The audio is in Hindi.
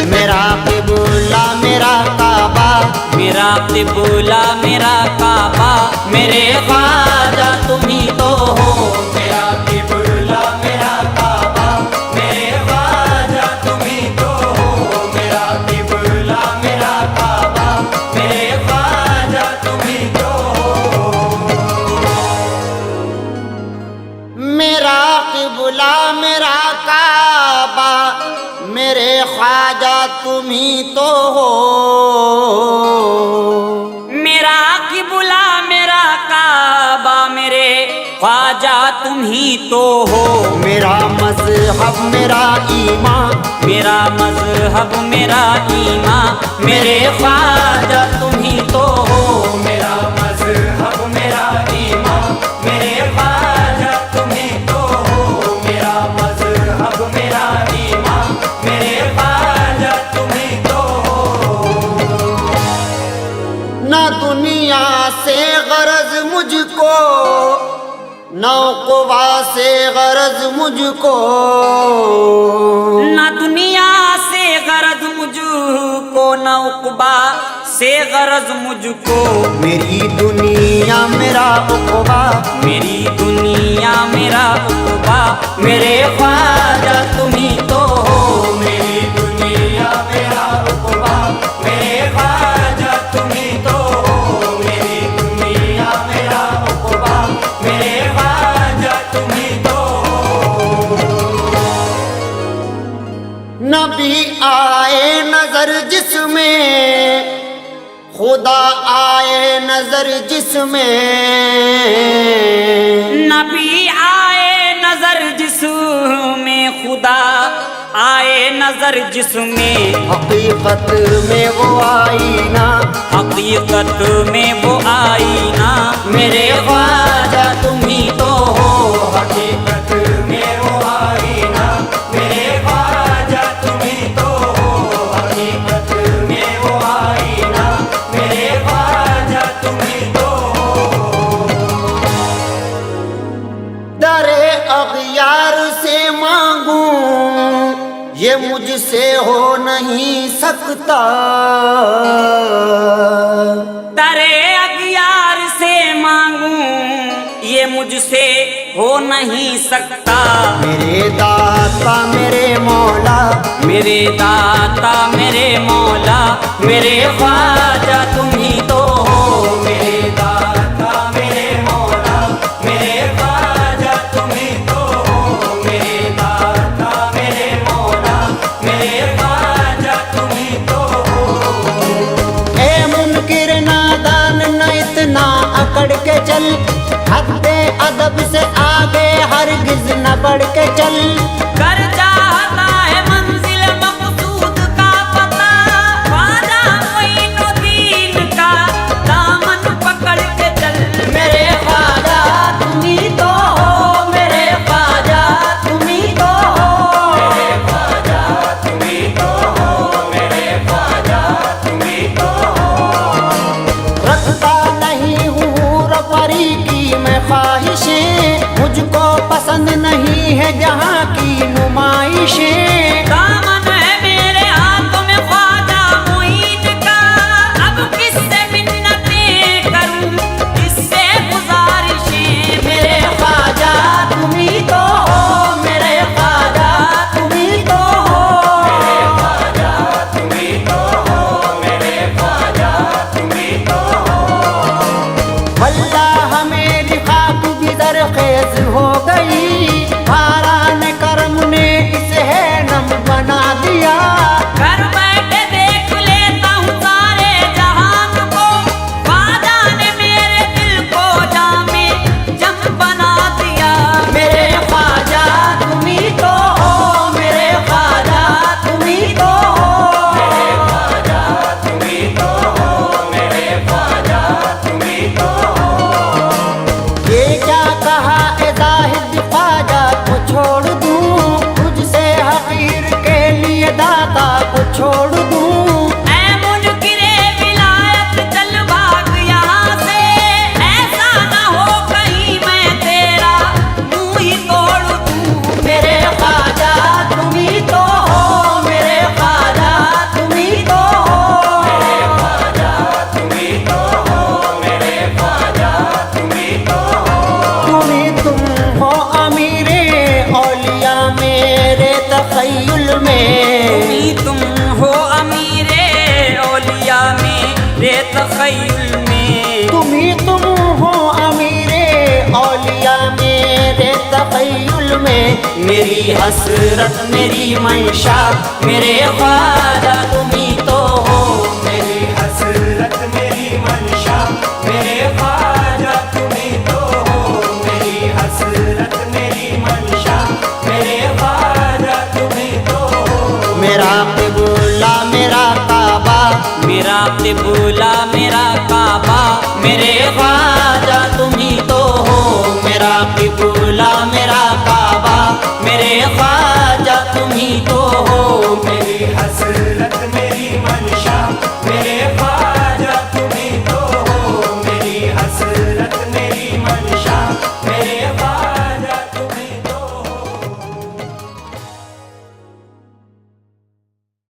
मेरा क़िबला मेरा काबा, मेरा क़िबला मेरा काबा, मेरे ख्वाजा तुम ही तो हो। मेरा क़िबला मेरा काबा, मेरे ख्वाजा तुम ही तो हो। मेरा क़िबला मेरा काबा, मेरे ख्वाजा तुम ही तो हो। मेरा क़िबला मेरा काबा, मेरे ख्वाजा तुम ही तो हो। मेरा क़िबला मेरा काबा, मेरे ख्वाजा तुम ही तो हो। मेरा मज़हब मेरा ईमान, मेरा मज़हब मेरा ईमान, मेरे ख्वाजा तुम ही तो हो। मेरा मज़हब मेरा ईमान, मेरे ख्वाजा तुम ही तो हो। मेरा मज़हब मेरा ईमान, मेरे ख्वाजा तुम ही तो हो। ना दुनिया से गरज मुझको, ना उक़बा से गरज मुझको। ना दुनिया से गरज मुझको, ना उक़बा से गरज मुझको। मेरी दुनिया मेरा उक़बा, मेरी दुनिया मेरा उक़बा, मेरे ख्वाजा तुम ही तो हो। मेरी दुनिया मेरा उक़बा, मेरे ख्वाजा तुम ही तो हो। मेरी दुनिया मेरा उक़बा, मेरे ख्वाजा तुम ही तो हो। नबी आए नजर जिसमें, खुदा आए नजर जिसमें। नबी आए नजर जिसमें, खुदा आए नजर जिसमें। हकीकत में वो आईना, हकीकत में वो आईना, मेरे ख्वाजा तुम ही तो हो। हकीकत में वो आईना, मेरे ख्वाजा तुम ही तो हो। हकीकत में वो आईना, मेरे ख्वाजा तुम ही तो हो। दरे अग़यार से मांगूं, ये मुझसे हो नहीं सकता। दरे अग़यार से मांगूं, ये मुझसे हो नहीं सकता। मेरे दाता मेरे मौला, मेरे दाता मेरे मौला, मेरे ख्वाजा तुम ही तो हो। मेरे दाता मेरे मौला, मेरे ख्वाजा तुम ही तो हो। मेरे दाता मेरे मौला, मेरे ख्वाजा तुम ही तो हो। ए मुनकिर नादान न इतना अकड़ के चल, हद्दे अदब से आगे हरगिज न बढ़ के चल। कर जाता है मंजिल मकसूद का पता, ख्वाजा मोइनुद्दीन का दामन पकड़ के चल। मेरे ख्वाजा तुम ही तो हो, मेरे ख्वाजा तुम ही तो हो। मेरे ख्वाजा तुम ही तो हो। मेरे ख्वाजा तुम ही तो हो। रखता नहीं हूँ रफरी की मैं ख्वाहिशें, मुझको पसंद नहीं है जहाँ की नुमाइशें। दामन है मेरे हाथ में ख्वाजा मोइन का, अब किससे मिन्नतें करूं, किससे गुजारिशें। मेरे ख्वाजा तुम ही तो हो, मेरे ख्वाजा तुम ही तो हो। मेरे ख्वाजा तुम ही तो हो। मेरे ख्वाजा तुम ही तो हो। अल्लाह मेरी खाक भी दरखेज़ हो गई, हारान करम ने इसे है में मेरी हसरत मेरी मंशा मेरे ख्वाजा तुम ही तो हो। मेरी हसरत मेरी मंशा मेरे ख्वाजा तुम ही तो हो। मेरी हसरत मेरी मंशा मेरे ख्वाजा तुम ही तो हो। मेरा क़िबला मेरा काबा, मेरा क़िबला मेरा काबा मेरे ख्वाजा